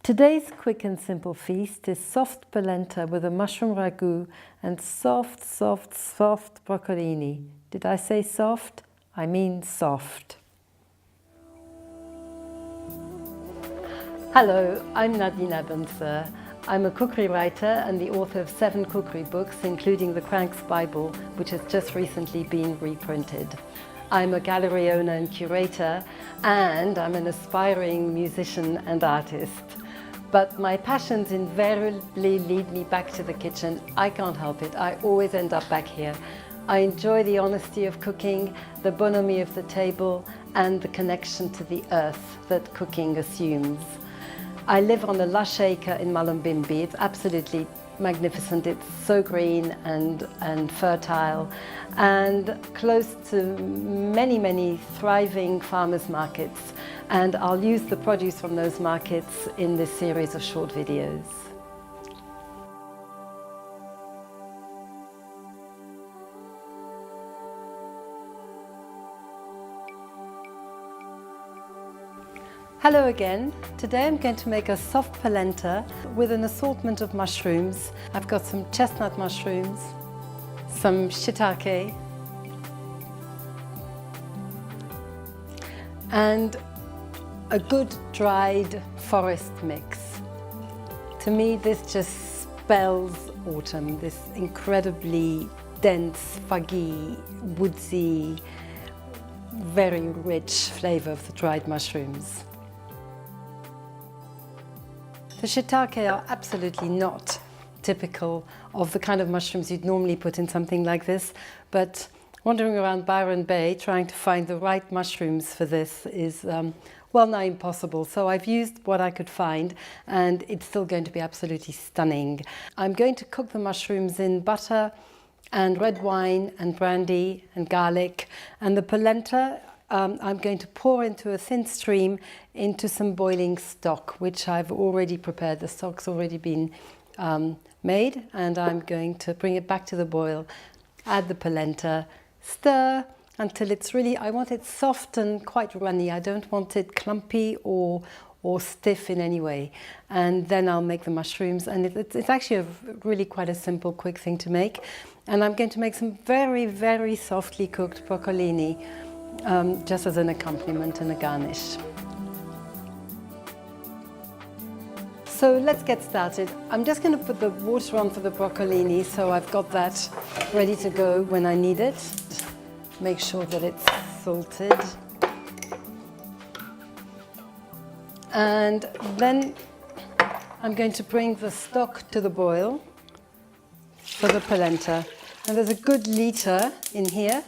Today's quick and simple feast is soft polenta with a mushroom ragu and soft broccolini. Did I say soft? I mean soft. Hello, I'm Nadine Abensur. I'm a cookery writer and the author of 7 cookery books, including the Cranks Bible, which has just recently been reprinted. I'm a gallery owner and curator, and I'm an aspiring musician and artist. But my passions invariably lead me back to the kitchen. I can't help it. I always end up back here. I enjoy the honesty of cooking, the bonhomie of the table, and the connection to the earth that cooking assumes. I live on a lush acre in Mullumbimby. It's absolutely magnificent. It's so green and fertile, and close to many thriving farmers markets. And I'll use the produce from those markets in this series of short videos. Hello again. Today I'm going to make a soft polenta with an assortment of mushrooms. I've got some chestnut mushrooms, some shiitake, and a good dried forest mix. To me, this just spells autumn, this incredibly dense, fuggy, woodsy, very rich flavor of the dried mushrooms. The shiitake are absolutely not typical of the kind of mushrooms you'd normally put in something like this, but wandering around Byron Bay trying to find the right mushrooms for this is well nigh impossible. So I've used what I could find, and it's still going to be absolutely stunning. I'm going to cook the mushrooms in butter and red wine and brandy and garlic, and the polenta I'm going to pour into a thin stream into some boiling stock, which I've already prepared. The stock's already been made, and I'm going to bring it back to the boil, add the polenta, stir until it's really, I want it soft and quite runny. I don't want it clumpy or stiff in any way. And then I'll make the mushrooms, and it's actually really quite a simple, quick thing to make. And I'm going to make some very softly cooked broccolini, just as an accompaniment and a garnish. So let's get started. I'm just going to put the water on for the broccolini, so I've got that ready to go when I need it. Make sure that it's salted. And then I'm going to bring the stock to the boil for the polenta. And there's a good litre in here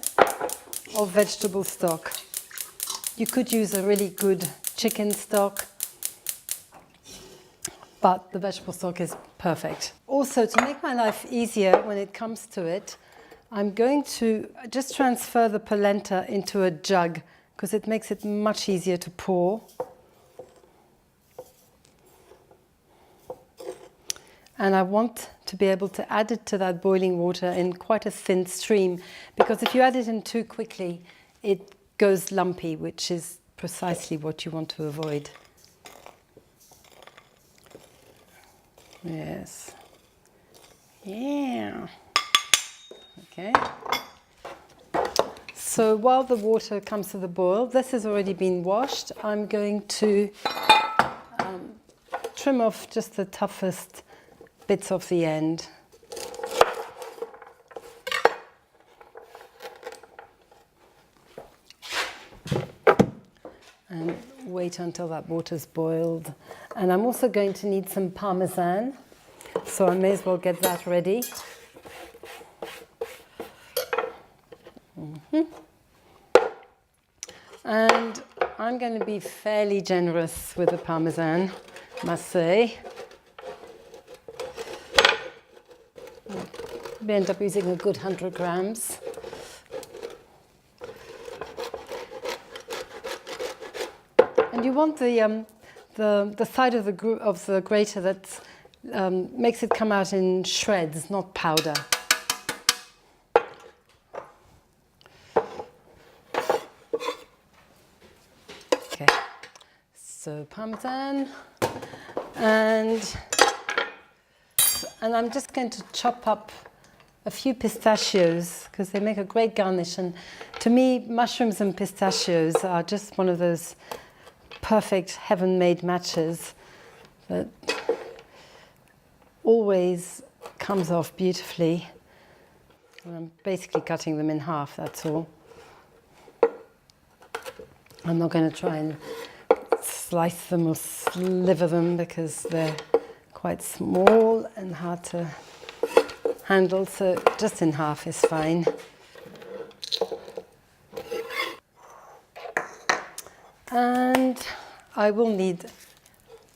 of vegetable stock. You could use a really good chicken stock, but the vegetable stock is perfect. Also, to make my life easier when it comes to it, I'm going to just transfer the polenta into a jug, because it makes it much easier to pour. And I want to be able to add it to that boiling water in quite a thin stream, because if you add it in too quickly, it goes lumpy, which is precisely what you want to avoid. Yes. Yeah. Okay. So while the water comes to the boil, this has already been washed. I'm going to trim off just the toughest bits of the end. And wait until that water's boiled. And I'm also going to need some parmesan, so I may as well get that ready. And I'm going to be fairly generous with the parmesan, I must say. We end up using a good 100 grams. And you want the side of the grater that makes it come out in shreds, not powder. Okay, so parmesan, And I'm just going to chop up a few pistachios because they make a great garnish. And to me, mushrooms and pistachios are just one of those perfect heaven-made matches that always comes off beautifully. And I'm basically cutting them in half, that's all. I'm not going to try and slice them or sliver them because they're quite small and hard to handle, so just in half is fine. And I will need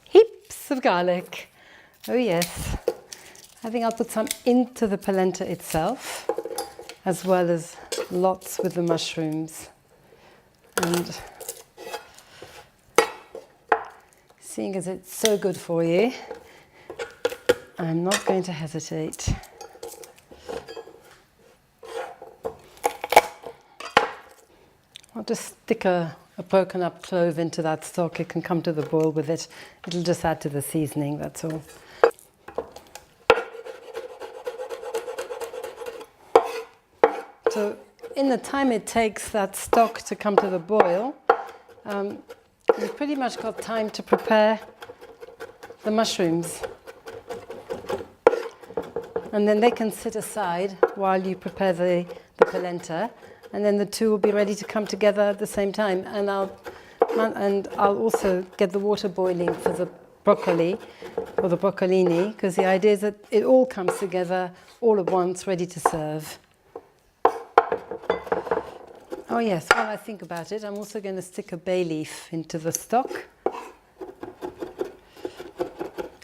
heaps of garlic. Oh yes. I think I'll put some into the polenta itself, as well as lots with the mushrooms. And seeing as it's so good for you, I'm not going to hesitate. I'll just stick a broken up clove into that stock. It can come to the boil with it. It'll just add to the seasoning, that's all. So in the time it takes that stock to come to the boil, you've pretty much got time to prepare the mushrooms. And then they can sit aside while you prepare the polenta, and then the two will be ready to come together at the same time. And I'll also get the water boiling for the broccoli, or the broccolini, because the idea is that it all comes together all at once, ready to serve. Oh yes, while I think about it, I'm also going to stick a bay leaf into the stock.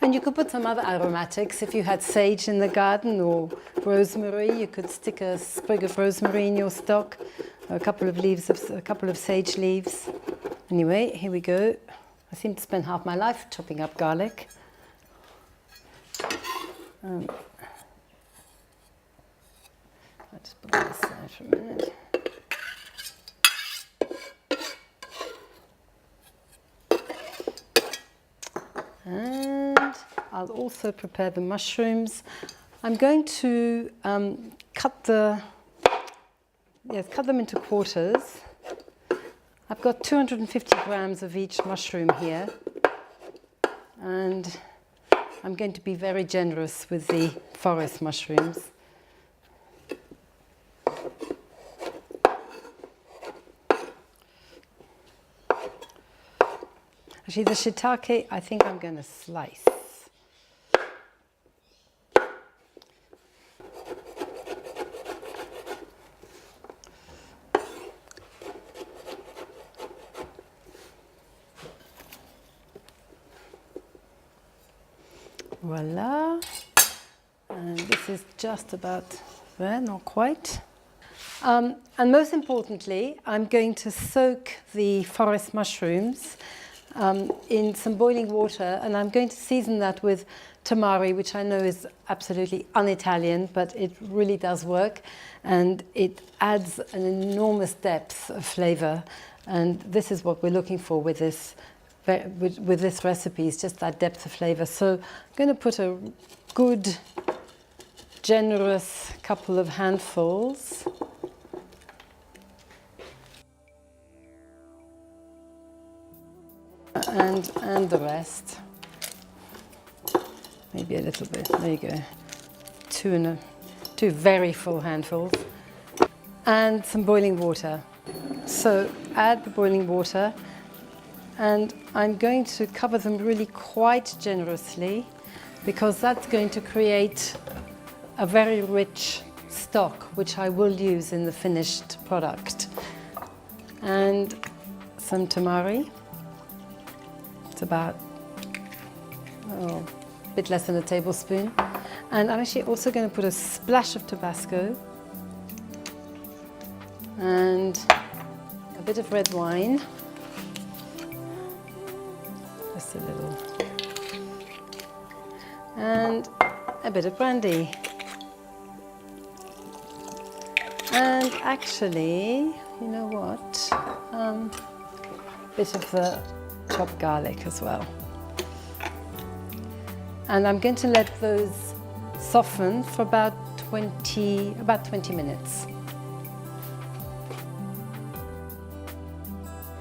And you could put some other aromatics. If you had sage in the garden or rosemary, you could stick a sprig of rosemary in your stock, a couple of sage leaves. Anyway, here we go. I seem to spend half my life chopping up garlic. I'll just put that aside for a minute. And I'll also prepare the mushrooms. I'm going to cut them into quarters. I've got 250 grams of each mushroom here, and I'm going to be very generous with the forest mushrooms. Actually, the shiitake, I think I'm going to slice. Voila. And this is just about there, not quite. And most importantly, I'm going to soak the forest mushrooms in some boiling water, and I'm going to season that with tamari, which I know is absolutely un-Italian, but it really does work, and it adds an enormous depth of flavor. And this is what we're looking for with this recipe, is just that depth of flavor. So I'm going to put a good, generous couple of handfuls. And the rest, maybe a little bit. There you go. Two very full handfuls, and some boiling water. So add the boiling water, and I'm going to cover them really quite generously, because that's going to create a very rich stock, which I will use in the finished product. And some tamari. It's about a bit less than a tablespoon. And I'm actually also going to put a splash of Tabasco and a bit of red wine, just a little, and a bit of brandy. And actually, you know what, a bit of the chopped garlic as well. And I'm going to let those soften for about 20 minutes.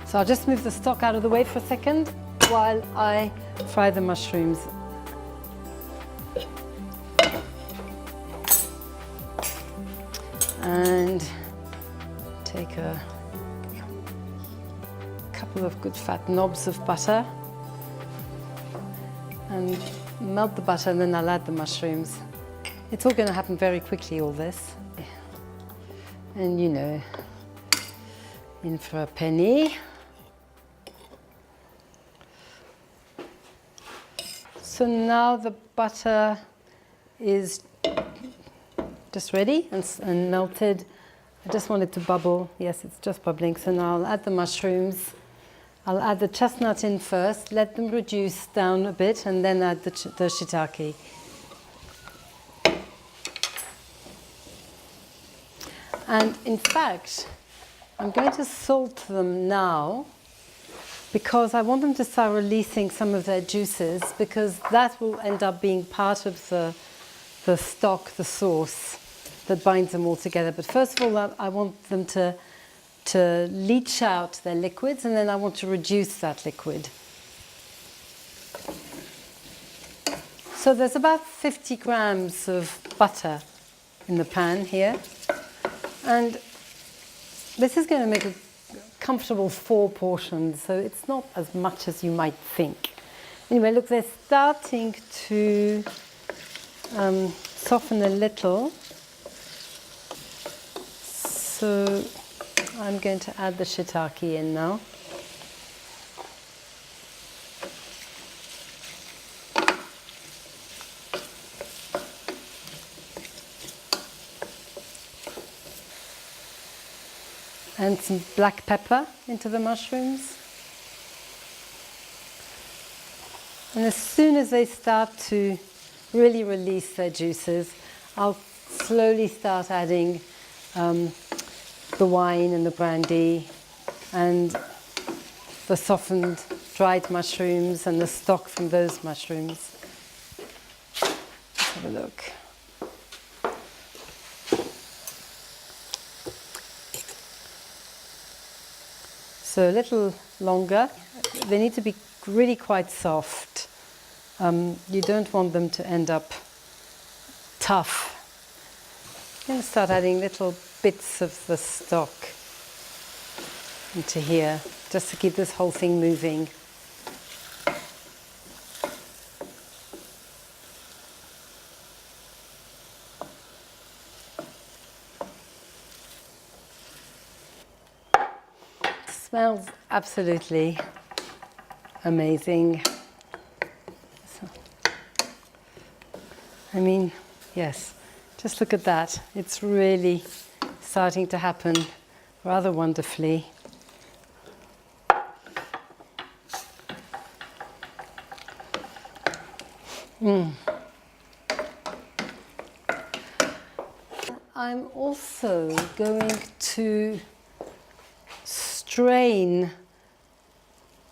So I'll just move the stock out of the way for a second while I fry the mushrooms. And take a couple of good fat knobs of butter and melt the butter, and then I'll add the mushrooms. It's all going to happen very quickly, all this. And you know, in for a penny. So now the butter is just ready and melted. I just want it to bubble. Yes, it's just bubbling. So now I'll add the mushrooms. I'll add the chestnut in first, let them reduce down a bit, and then add the shiitake. And in fact, I'm going to salt them now because I want them to start releasing some of their juices, because that will end up being part of the stock, the sauce that binds them all together. But first of all, I want them to leach out their liquids, and then I want to reduce that liquid. So there's about 50 grams of butter in the pan here, and this is going to make a comfortable 4 portions, so it's not as much as you might think. Anyway, look, they're starting to soften a little, so I'm going to add the shiitake in now. And some black pepper into the mushrooms. And as soon as they start to really release their juices, I'll slowly start adding the wine and the brandy and the softened dried mushrooms and the stock from those mushrooms. Let's have a look. So a little longer. They need to be really quite soft. You don't want them to end up tough. I'm going to start adding little bits of the stock into here, just to keep this whole thing moving. Smells absolutely amazing. So, I mean, yes, just look at that. It's really starting to happen rather wonderfully. I'm also going to strain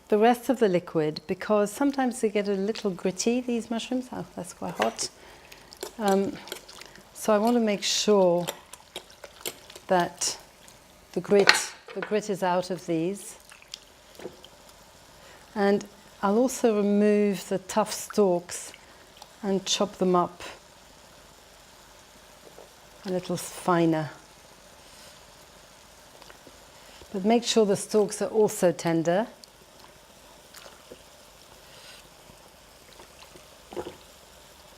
the rest of the liquid, because sometimes they get a little gritty, these mushrooms. Oh, that's quite hot. So I want to make sure that the grit is out of these. And I'll also remove the tough stalks and chop them up a little finer. But make sure the stalks are also tender.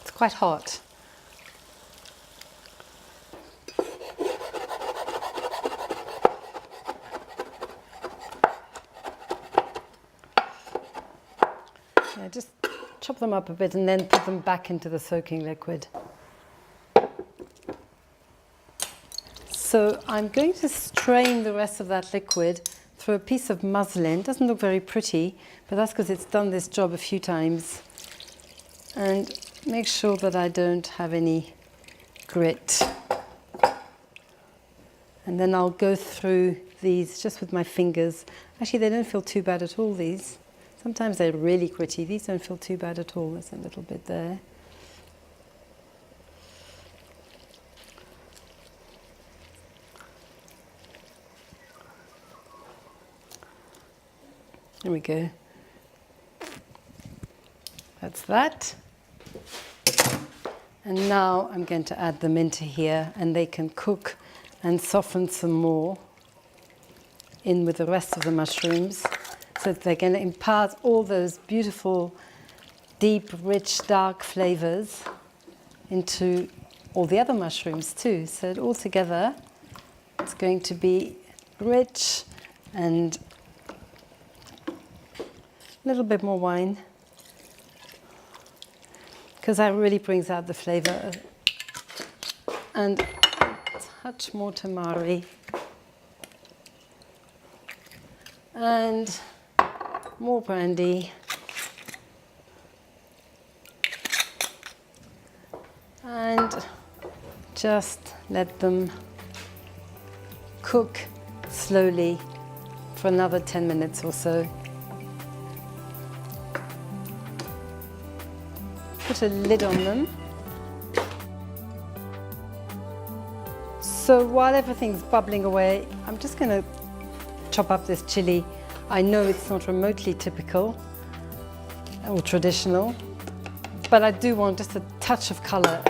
It's quite hot. Yeah, just chop them up a bit and then put them back into the soaking liquid. So I'm going to strain the rest of that liquid through a piece of muslin. It doesn't look very pretty, but that's because it's done this job a few times. And make sure that I don't have any grit. And then I'll go through these just with my fingers. Actually, they don't feel too bad at all, these. Sometimes they're really gritty. These don't feel too bad at all. There's a little bit there. There we go. That's that. And now I'm going to add them into here, and they can cook and soften some more in with the rest of the mushrooms. So they're going to impart all those beautiful, deep, rich, dark flavors into all the other mushrooms too. So all together, it's going to be rich and a little bit more wine, because that really brings out the flavor. And a touch more tamari. And more brandy. And just let them cook slowly for another 10 minutes or so. Put a lid on them. So while everything's bubbling away, I'm just going to chop up this chili. I know it's not remotely typical or traditional, but I do want just a touch of color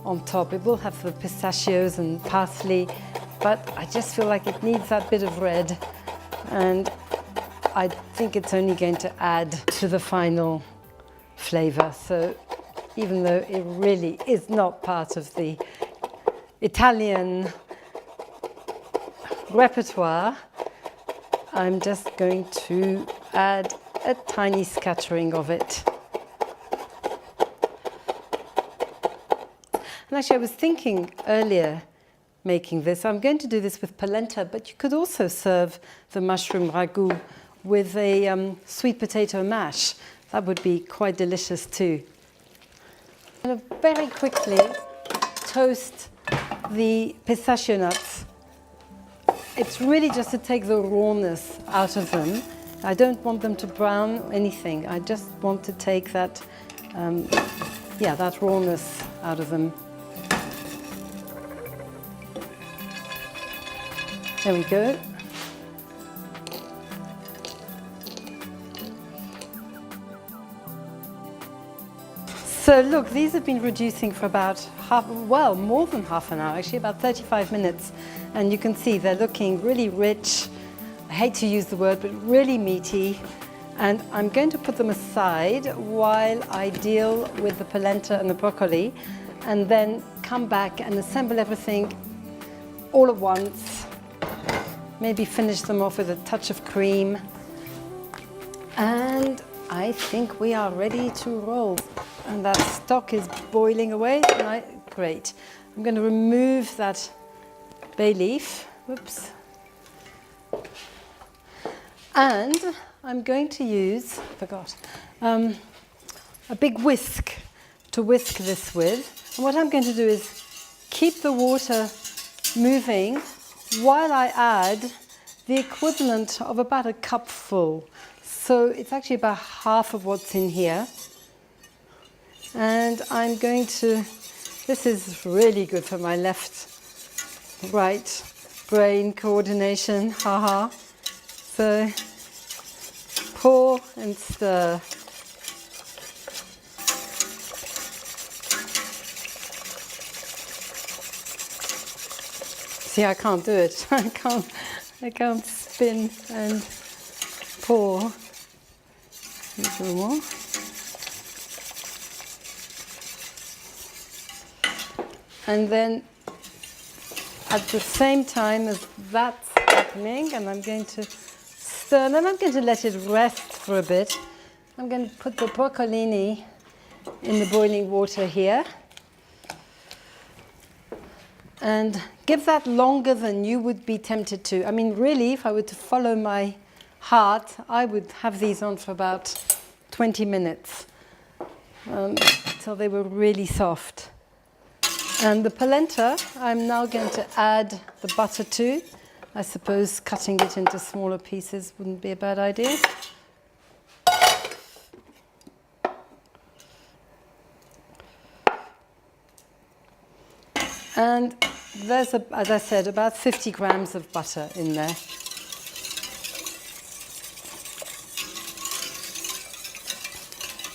on top. It will have the pistachios and parsley, but I just feel like it needs that bit of red, and I think it's only going to add to the final flavor. So even though it really is not part of the Italian repertoire, I'm just going to add a tiny scattering of it. And actually, I was thinking earlier making this, I'm going to do this with polenta, but you could also serve the mushroom ragout with a sweet potato mash. That would be quite delicious too. I'm going to very quickly toast the pistachio nuts. It's really just to take the rawness out of them. I don't want them to brown or anything. I just want to take that, that rawness out of them. There we go. So look, these have been reducing for about more than half an hour, actually about 35 minutes. And you can see they're looking really rich. I hate to use the word, but really meaty. And I'm going to put them aside while I deal with the polenta and the broccoli, and then come back and assemble everything all at once. Maybe finish them off with a touch of cream. And I think we are ready to roll. And that stock is boiling away. Great. I'm going to remove that bay leaf. Whoops. And I'm going to use, a big whisk to whisk this with. And what I'm going to do is keep the water moving while I add the equivalent of about a cupful. So it's actually about half of what's in here. And I'm going to, this is really good for my left-right brain coordination, haha. So pour and stir. See, I can't do it. I can't spin and pour. A little more. And then at the same time as that's happening, and I'm going to stir, and then I'm going to let it rest for a bit. I'm going to put the broccolini in the boiling water here. And give that longer than you would be tempted to. I mean, really, if I were to follow my heart, I would have these on for about 20 minutes until they were really soft. And the polenta, I'm now going to add the butter to. I suppose cutting it into smaller pieces wouldn't be a bad idea. And there's, as I said, about 50 grams of butter in there.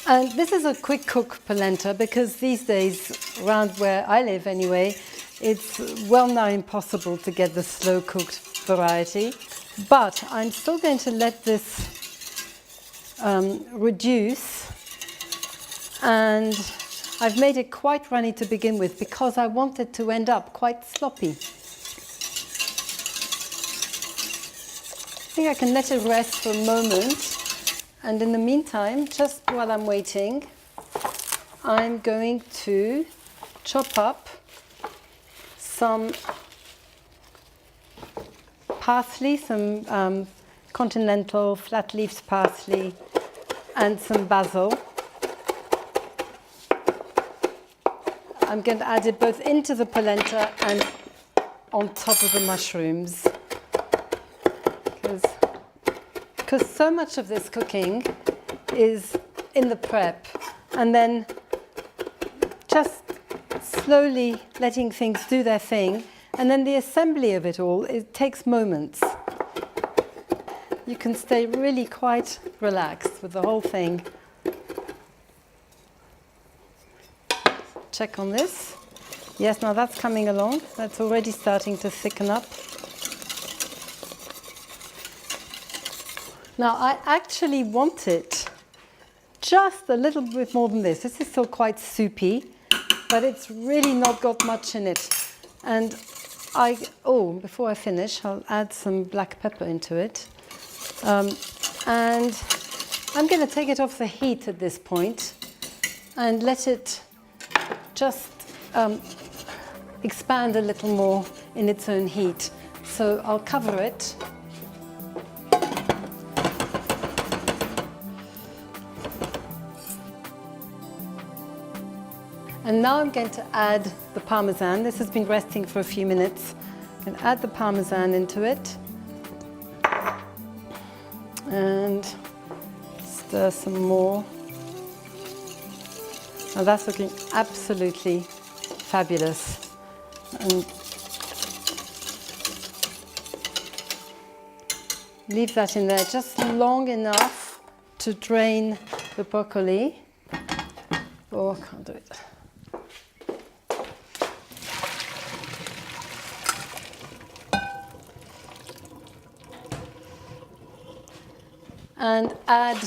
And this is a quick cook polenta because these days, around where I live anyway, it's well now impossible to get the slow cooked variety. But I'm still going to let this reduce, and I've made it quite runny to begin with because I want it to end up quite sloppy. I think I can let it rest for a moment, and in the meantime, just while I'm waiting, I'm going to chop up some parsley, some continental flat leaves parsley, and some basil. I'm going to add it both into the polenta and on top of the mushrooms, because so much of this cooking is in the prep and then just slowly letting things do their thing, and then the assembly of it all, it takes moments. You can stay really quite relaxed with the whole thing. Check on this. Yes, now that's coming along. That's already starting to thicken up. Now I actually want it just a little bit more than this. This is still quite soupy, but it's really not got much in it. And before I finish, I'll add some black pepper into it. And I'm going to take it off the heat at this point and let it just expand a little more in its own heat. So I'll cover it. And now I'm going to add the parmesan. This has been resting for a few minutes. I'm going to add the parmesan into it and stir some more. Now that's looking absolutely fabulous. And leave that in there just long enough to drain the broccoli. Oh, I can't do it. And add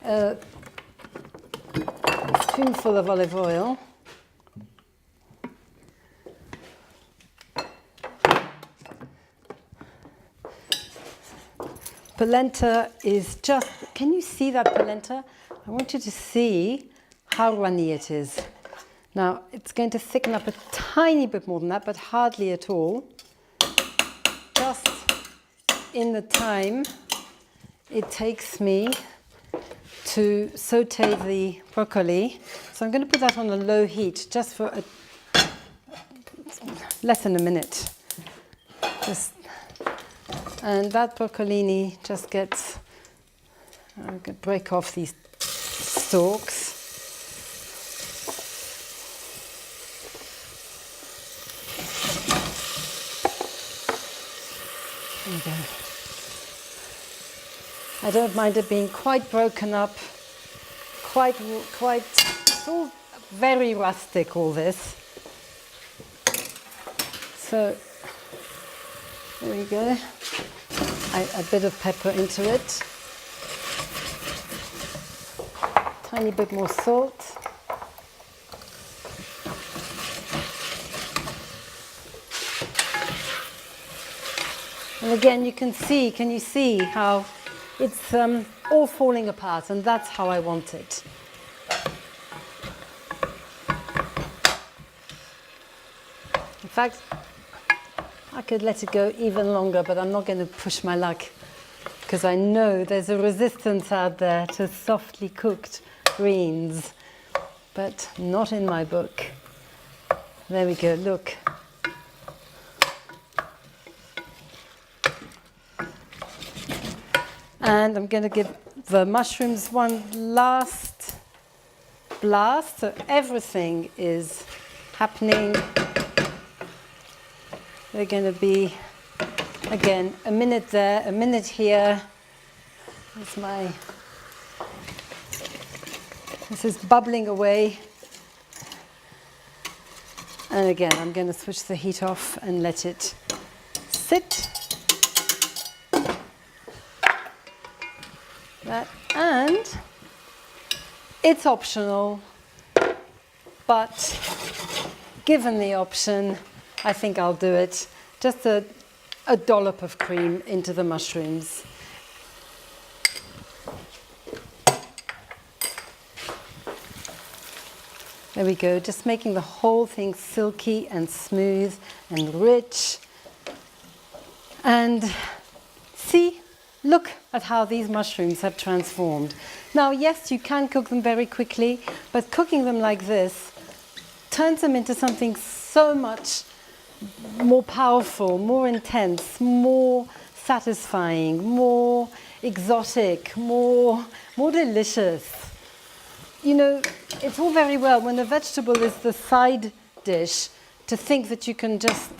a spoonful of olive oil. Polenta is just, can you see that polenta? I want you to see how runny it is. Now, it's going to thicken up a tiny bit more than that, but hardly at all. Just in the time it takes me to saute the broccoli. So I'm going to put that on a low heat just for less than a minute. And that broccolini just gets, I'm going to break off these stalks. There we go. I don't mind it being quite broken up, it's all very rustic, all this. So, there we go. A bit of pepper into it. Tiny bit more salt. And again, can you see how it's all falling apart, and that's how I want it. In fact, I could let it go even longer, but I'm not going to push my luck because I know there's a resistance out there to softly cooked greens, but not in my book. There we go, look. And I'm going to give the mushrooms one last blast, so everything is happening. They're going to be, again, a minute there, a minute here. This is bubbling away. And again, I'm going to switch the heat off and let it sit. And it's optional, but given the option, I think I'll do it. Just a dollop of cream into the mushrooms. There we go, just making the whole thing silky and smooth and rich. And see, look at how these mushrooms have transformed. Now, yes, you can cook them very quickly, but cooking them like this turns them into something so much more powerful, more intense, more satisfying, more exotic, more delicious. You know, it's all very well when the vegetable is the side dish to think that you can just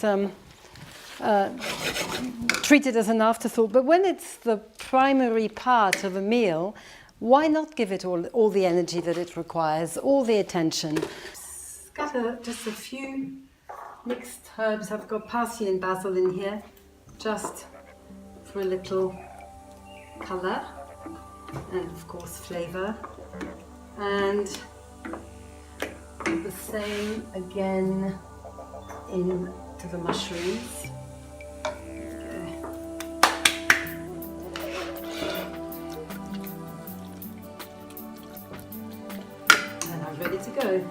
treat it as an afterthought. But when it's the primary part of a meal, why not give it all the energy that it requires, all the attention? Scatter just a few mixed herbs. I've got parsley and basil in here, just for a little colour and of course flavour. And the same again into the mushrooms. And I'm ready to go.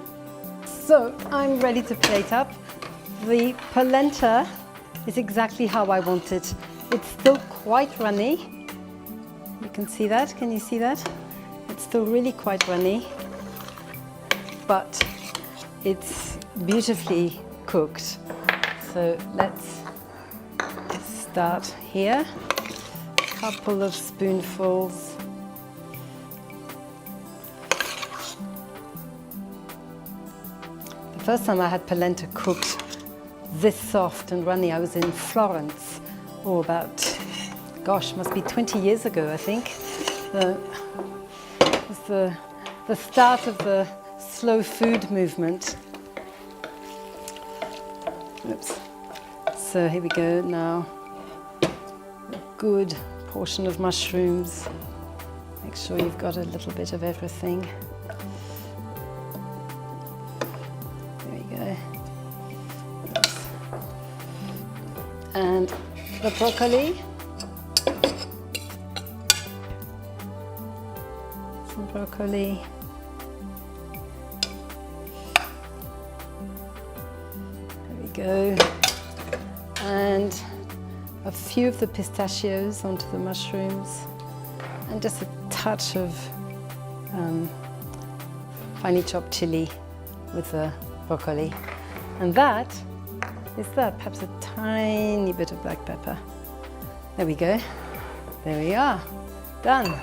So I'm ready to plate up. The polenta is exactly how I want it. It's still quite runny. You can see that, can you see that? It's still really quite runny, but it's beautifully cooked. So let's start here. A couple of spoonfuls. The first time I had polenta cooked this soft and runny, I was in Florence, about, gosh, must be 20 years ago, I think. It was the start of the slow food movement. Oops. So here we go now. A good portion of mushrooms. Make sure you've got a little bit of everything. There we go. Oops. And the broccoli. Some broccoli. There we go. And a few of the pistachios onto the mushrooms. And just a touch of finely chopped chili with the broccoli. And that is that, perhaps a tiny bit of black pepper. There we go. There we are. Done.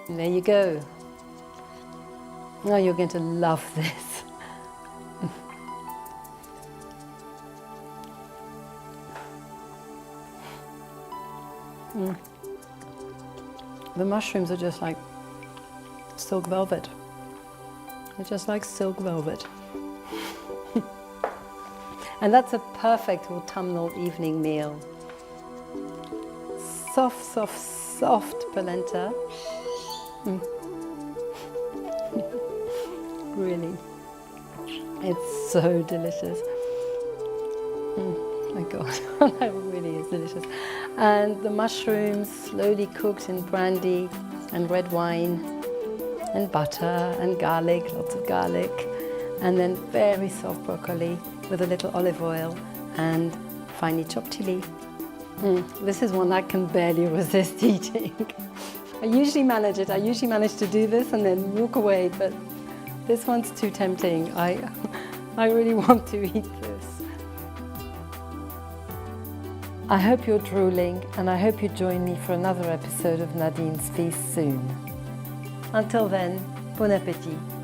And there you go. Now you're going to love this. The mushrooms are just like silk velvet. They're just like silk velvet. And that's a perfect autumnal evening meal. Soft, soft, soft polenta. Really, it's so delicious. My God, that really is delicious. And the mushrooms slowly cooked in brandy and red wine and butter and garlic, lots of garlic, and then very soft broccoli with a little olive oil and finely chopped chili. This is one I can barely resist eating. I usually manage it. I usually manage to do this and then walk away, but this one's too tempting. I really want to eat this. I hope you're drooling, and I hope you join me for another episode of Nadine's Feast soon. Until then, bon appétit.